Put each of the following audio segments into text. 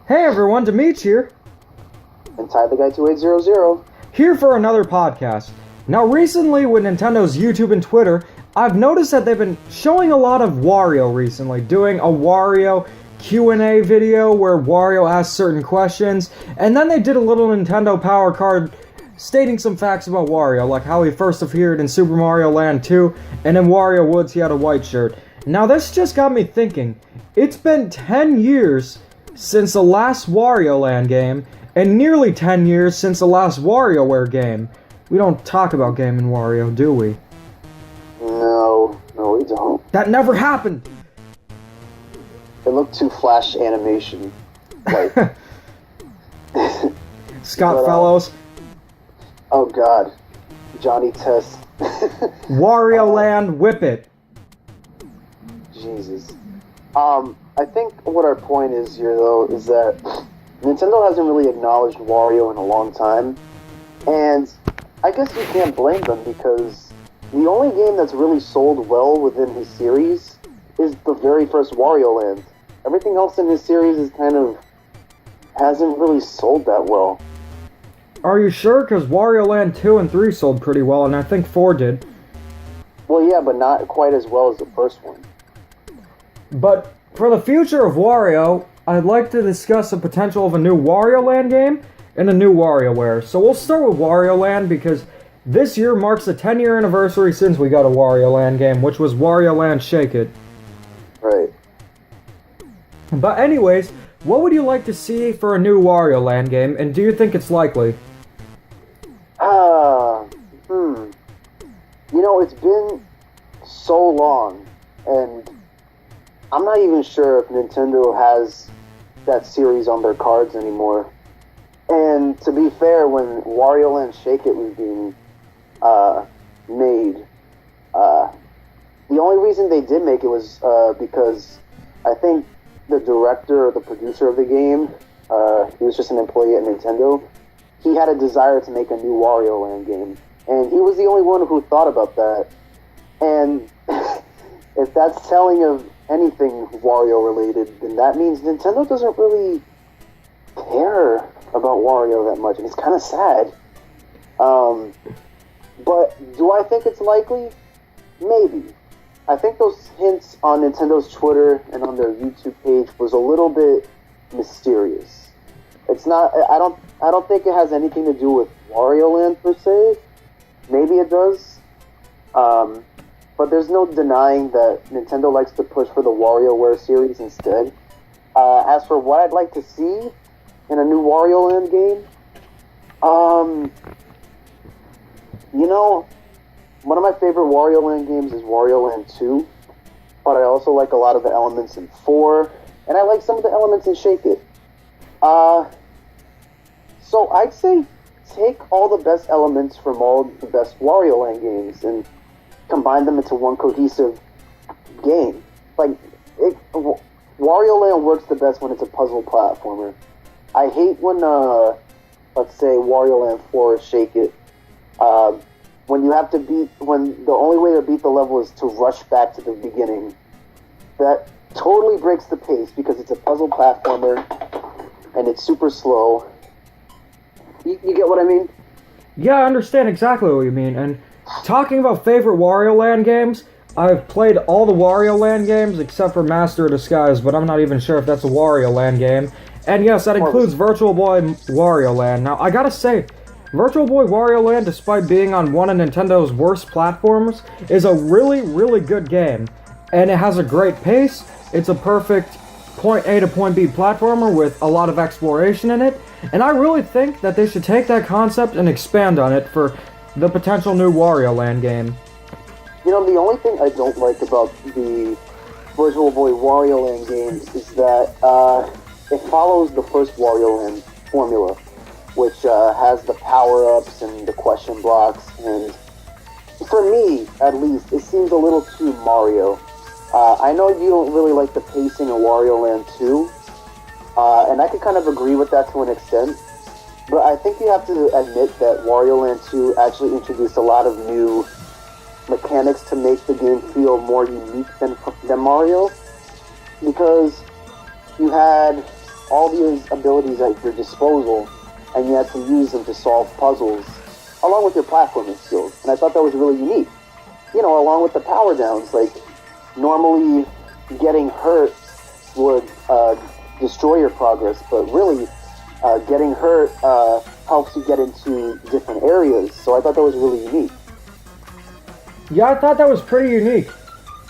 Hey everyone, Demetri here. And Ty the Guy 2800. Here for another podcast. Now recently with Nintendo's YouTube and Twitter, I've noticed that they've been showing a lot of Wario recently, doing a Wario Q&A video where Wario asks certain questions, and then they did a little Nintendo Power card stating some facts about Wario, like how he first appeared in Super Mario Land 2, and in Wario Woods he had a white shirt. Now this just got me thinking, it's been 10 years since the last Wario Land game, and nearly 10 years since the last WarioWare game. We don't talk about Game & Wario, do we? No, we don't. That never happened! It looked too Flash animation. Like. Scott Fellows. Oh god. Johnny Test. Wario Land, whip it. Jesus. I think what our point is here, though, is that Nintendo hasn't really acknowledged Wario in a long time, and I guess you can't blame them, because the only game that's really sold well within his series is the very first Wario Land. Everything else in his series is hasn't really sold that well. Are you sure? Because Wario Land 2 and 3 sold pretty well, and I think 4 did. Well, yeah, but not quite as well as the first one. But for the future of Wario, I'd like to discuss the potential of a new Wario Land game and a new WarioWare. So we'll start with Wario Land because this year marks the 10-year anniversary since we got a Wario Land game, which was Wario Land Shake It. Right. But anyways, what would you like to see for a new Wario Land game, and do you think it's likely? You know, it's been so long, and I'm not even sure if Nintendo has that series on their cards anymore. And to be fair, when Wario Land Shake It was being made, the only reason they did make it was because I think the director or the producer of the game, he was just an employee at Nintendo, he had a desire to make a new Wario Land game. And he was the only one who thought about that. And if that's telling of anything Wario related, then that means Nintendo doesn't really care about Wario that much, and it's kind of sad. But do I think it's likely? Maybe. I think those hints on Nintendo's Twitter and on their YouTube page was a little bit mysterious. It's not. I don't think it has anything to do with Wario Land per se. Maybe it does. But there's no denying that Nintendo likes to push for the WarioWare series instead. As for what I'd like to see in a new Wario Land game, you know, one of my favorite Wario Land games is Wario Land 2, but I also like a lot of the elements in 4, and I like some of the elements in Shake It. So I'd say take all the best elements from all the best Wario Land games and combine them into one cohesive game. Like, Wario Land works the best when it's a puzzle platformer. I hate when, let's say, Wario Land 4 is Shake It. When the only way to beat the level is to rush back to the beginning. That totally breaks the pace because it's a puzzle platformer and it's super slow. You get what I mean? Yeah, I understand exactly what you mean, and talking about favorite Wario Land games, I've played all the Wario Land games except for Master of Disguise, but I'm not even sure if that's a Wario Land game. And yes, that includes Virtual Boy Wario Land. Now, I gotta say, Virtual Boy Wario Land, despite being on one of Nintendo's worst platforms, is a really, really good game. And it has a great pace, it's a perfect point A to point B platformer with a lot of exploration in it, and I really think that they should take that concept and expand on it for the potential new Wario Land game. You know, the only thing I don't like about the Virtual Boy Wario Land games is that it follows the first Wario Land formula, which has the power-ups and the question blocks, and for me, at least, it seems a little too Mario. I know you don't really like the pacing of Wario Land 2, and I could kind of agree with that to an extent, but I think you have to admit that Wario Land 2 actually introduced a lot of new mechanics to make the game feel more unique than Mario, because you had all these abilities at your disposal, and you had to use them to solve puzzles, along with your platforming skills. And I thought that was really unique. You know, along with the power downs, like, normally getting hurt would destroy your progress, but really, getting hurt helps you get into different areas. So I thought that was really unique. Yeah, I thought that was pretty unique.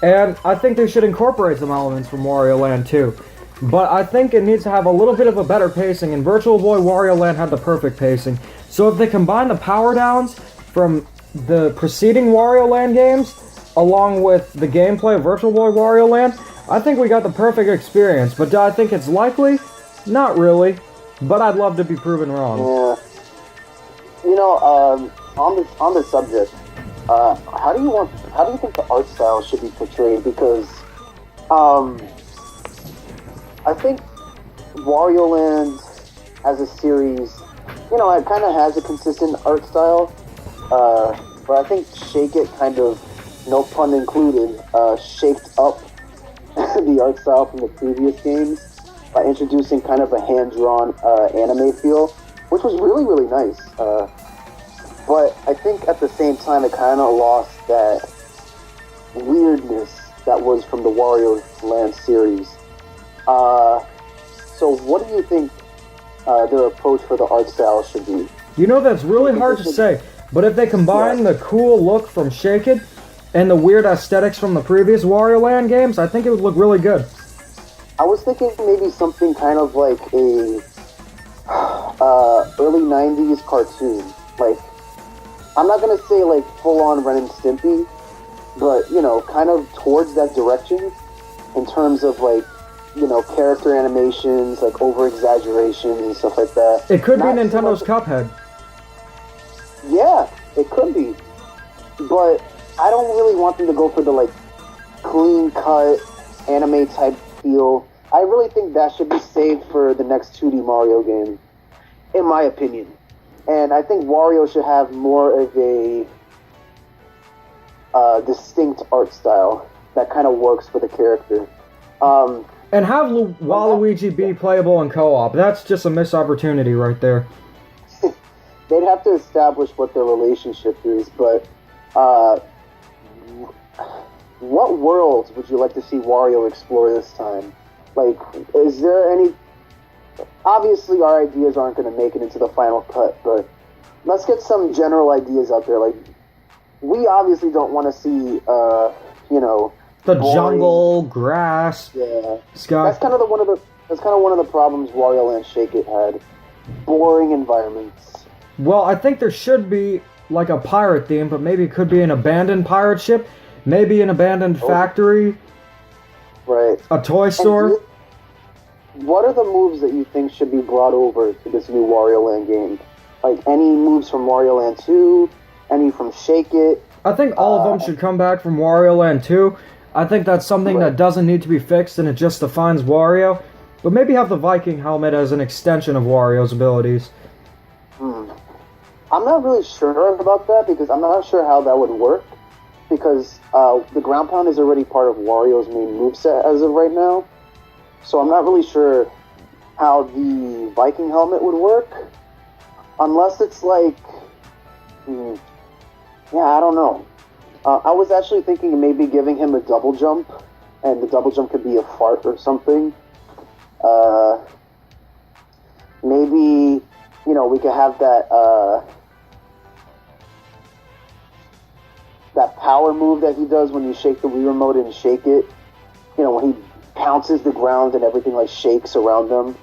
And I think they should incorporate some elements from Wario Land too. But I think it needs to have a little bit of a better pacing, and Virtual Boy Wario Land had the perfect pacing. So if they combine the power downs from the preceding Wario Land games, along with the gameplay of Virtual Boy Wario Land, I think we got the perfect experience. But do I think it's likely? Not really. But I'd love to be proven wrong. Yeah. You know, on the subject, how do you think the art style should be portrayed? Because, I think Wario Land as a series, you know, it kind of has a consistent art style, but I think Shake It kind of, no pun included, shaped up the art style from the previous games by introducing kind of a hand-drawn anime feel, which was really, really nice. But I think at the same time it kind of lost that weirdness that was from the Wario Land series. So what do you think their approach for the art style should be? You know, that's really hard to say, but if they combine the cool look from Shake It and the weird aesthetics from the previous Wario Land games, I think it would look really good. I was thinking maybe something kind of like a early 90s cartoon. Like, I'm not going to say like full-on Ren and Stimpy, but, you know, kind of towards that direction in terms of like, you know, character animations, like over-exaggerations and stuff like that. It could be Nintendo's Cuphead. Yeah, it could be. But I don't really want them to go for the, like, clean-cut anime-type feel. I really think that should be saved for the next 2D Mario game, in my opinion. And I think Wario should have more of a distinct art style that kind of works for the character. And have Waluigi be playable in co-op. That's just a missed opportunity right there. They'd have to establish what their relationship is, but what worlds would you like to see Wario explore this time? Like, is there any... Obviously, our ideas aren't going to make it into the final cut, but let's get some general ideas out there. Like, we obviously don't want to see, you know... The boring jungle, grass, sky. That's kind of one of the problems Wario Land Shake It had. Boring environments. Well, I think there should be like a pirate theme, but maybe it could be an abandoned pirate ship, maybe an abandoned factory, right? A toy store. What are the moves that you think should be brought over to this new Wario Land game? Like any moves from Wario Land 2, any from Shake It? I think all of them should come back from Wario Land 2. I think that's something that doesn't need to be fixed and it just defines Wario. But maybe have the Viking helmet as an extension of Wario's abilities. I'm not really sure about that because I'm not sure how that would work. Because the ground pound is already part of Wario's main moveset as of right now. So I'm not really sure how the Viking helmet would work. Unless it's like... yeah, I don't know. I was actually thinking of maybe giving him a double jump, and the double jump could be a fart or something. Maybe, you know, we could have that that power move that he does when you shake the Wii remote and shake it. You know, when he pounces the ground and everything like shakes around him.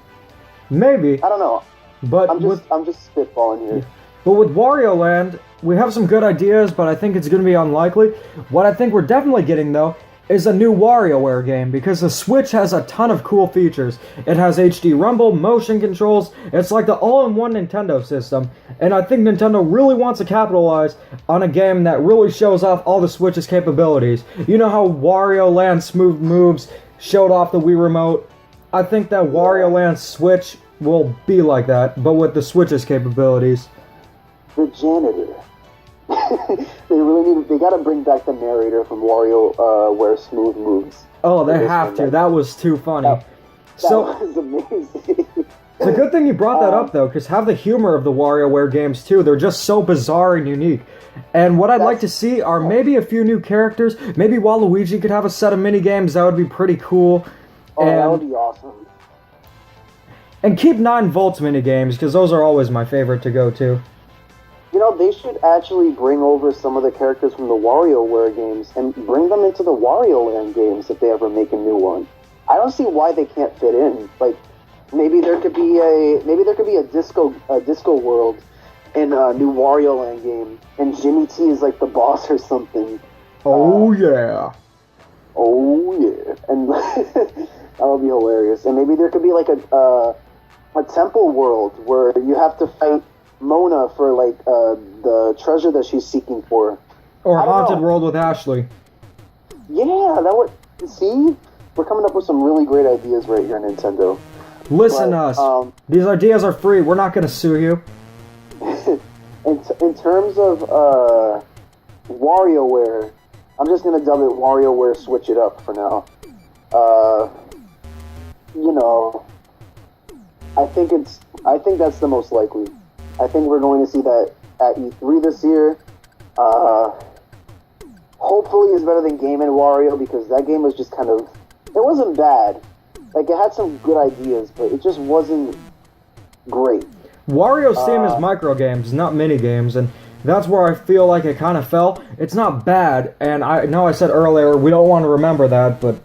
Maybe. I don't know. But I'm just spitballing here. But with Wario Land, we have some good ideas, but I think it's going to be unlikely. What I think we're definitely getting, though, is a new WarioWare game, because the Switch has a ton of cool features. It has HD Rumble, motion controls, it's like the all-in-one Nintendo system, and I think Nintendo really wants to capitalize on a game that really shows off all the Switch's capabilities. You know how Wario Land Smooth Moves showed off the Wii Remote? I think that Wario Land Switch will be like that, but with the Switch's capabilities. The janitor. They gotta bring back the narrator from WarioWare Smooth Moves. Oh, they have to. That was too funny. So was amazing. it's a good thing you brought that up, though, because have the humor of the WarioWare games, too. They're just so bizarre and unique. And what I'd like to see are maybe a few new characters. Maybe Waluigi could have a set of mini-games. That would be pretty cool. Oh, that would be awesome. And keep 9 volts mini-games, because those are always my favorite to go to. You know, they should actually bring over some of the characters from the WarioWare games and bring them into the Wario Land games if they ever make a new one. I don't see why they can't fit in. Like, maybe there could be a disco world in a new Wario Land game, and Jimmy T is like the boss or something. Oh yeah. Oh yeah, and that would be hilarious. And maybe there could be like a temple world where you have to fight Mona for like the treasure that she's seeking for. Or Haunted World with Ashley. Yeah, that would. See, we're coming up with some really great ideas right here, Nintendo. Listen to us. These ideas are free. We're not going to sue you. In terms of WarioWare, I'm just gonna dub it WarioWare Switch It Up for now. You know, I think that's the most likely. I think we're going to see that at E3 this year. Hopefully it's better than Game & Wario, because that game was just kind of, it wasn't bad. Like, it had some good ideas, but it just wasn't great. Wario's theme is micro games, not mini games, and that's where I feel like it kind of fell. It's not bad, and I know I said earlier we don't want to remember that, but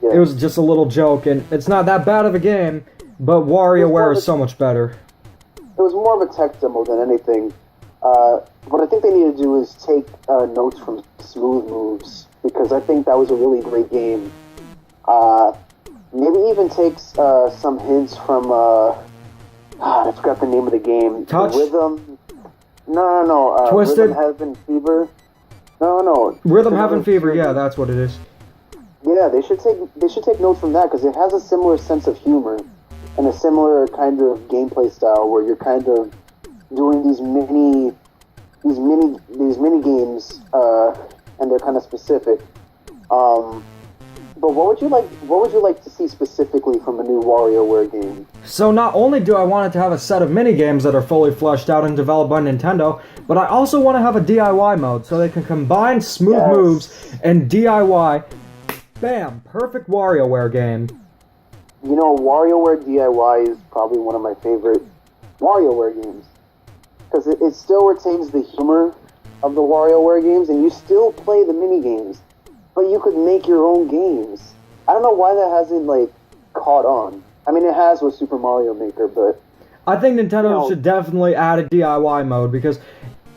it was just a little joke, and it's not that bad of a game, but WarioWare is so much better. It was more of a tech demo than anything. What I think they need to do is take notes from Smooth Moves, because I think that was a really great game. Maybe even take some hints from... I forgot the name of the game. Touch? Rhythm. No. Twisted? Rhythm Heaven Fever. No. Rhythm Heaven Fever. Yeah, that's what it is. Yeah, they should take notes from that, because it has a similar sense of humor and a similar kind of gameplay style where you're kind of doing these mini games, and they're kind of specific. But what would you like to see specifically from a new WarioWare game? So not only do I want it to have a set of mini-games that are fully fleshed out and developed by Nintendo, but I also want to have a DIY mode so they can combine Smooth Moves and DIY. Bam! Perfect WarioWare game. You know, WarioWare DIY is probably one of my favorite WarioWare games, because it still retains the humor of the WarioWare games, and you still play the mini-games. But you could make your own games. I don't know why that hasn't, like, caught on. I mean, it has with Super Mario Maker, but... I think Nintendo should definitely add a DIY mode, because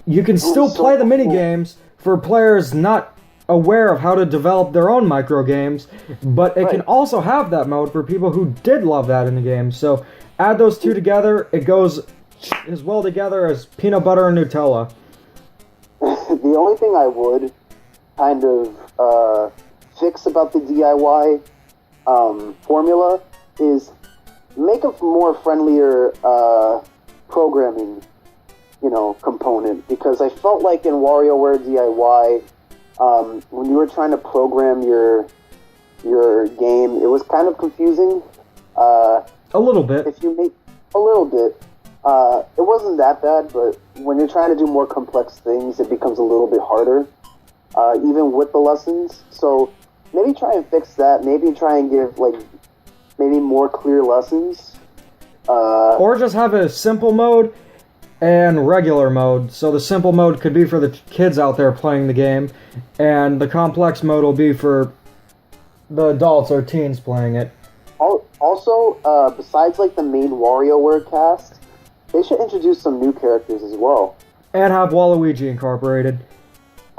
you can still play the mini-games for players not aware of how to develop their own micro-games, but it can also have that mode for people who did love that in the game. So add those two together, it goes as well together as peanut butter and Nutella. The only thing I would kind of fix about the DIY formula is make a more friendlier programming, component, because I felt like in WarioWare DIY, when you were trying to program your game, it was kind of confusing. A little bit. If you make a little bit, it wasn't that bad, but when you're trying to do more complex things, it becomes a little bit harder. Even with the lessons. So maybe try and fix that. Maybe try and give, maybe more clear lessons. Or just have a simple mode and regular mode. So the simple mode could be for the kids out there playing the game, and the complex mode will be for the adults or teens playing it. Also, besides, the main WarioWare cast, they should introduce some new characters as well. And have Waluigi incorporated.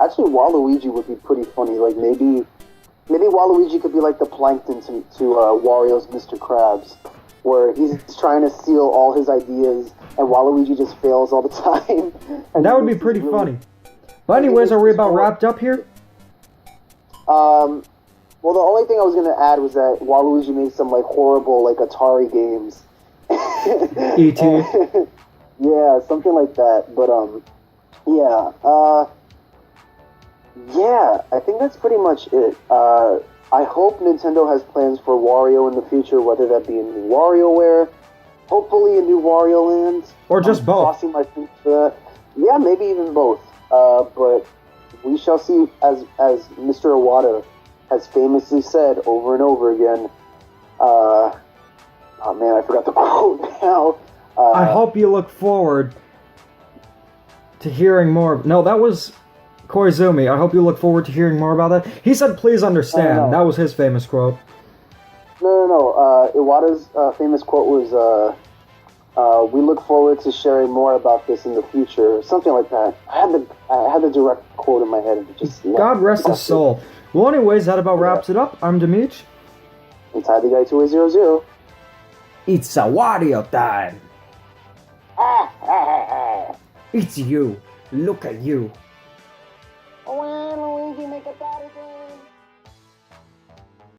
Actually, Waluigi would be pretty funny. Maybe Waluigi could be like the plankton to Wario's Mr. Krabs, where he's trying to steal all his ideas, and Waluigi just fails all the time. And that would be pretty funny. But anyways, are we about wrapped up here? Well, the only thing I was going to add was that Waluigi made some, horrible, Atari games. E.T. Yeah, something like that. But, yeah, I think that's pretty much it. I hope Nintendo has plans for Wario in the future, whether that be a new WarioWare, hopefully a new Wario Land. Or just I'm both. Crossing my fingers for that. Yeah, maybe even both. But we shall see, as Mr. Iwata has famously said over and over again. Oh man, I forgot the quote now. I hope you look forward to hearing more. No, that was Koizumi. I hope you look forward to hearing more about that. He said, please understand. No. That was his famous quote. No. Iwata's famous quote was, we look forward to sharing more about this in the future. Something like that. I had the direct quote in my head. And it just God rest his soul. Well, anyways, that about wraps it up. I'm Demeech. It's Ty the Guy 2800. It's a Wario time. It's you. Look at you. Waluigi, make a party.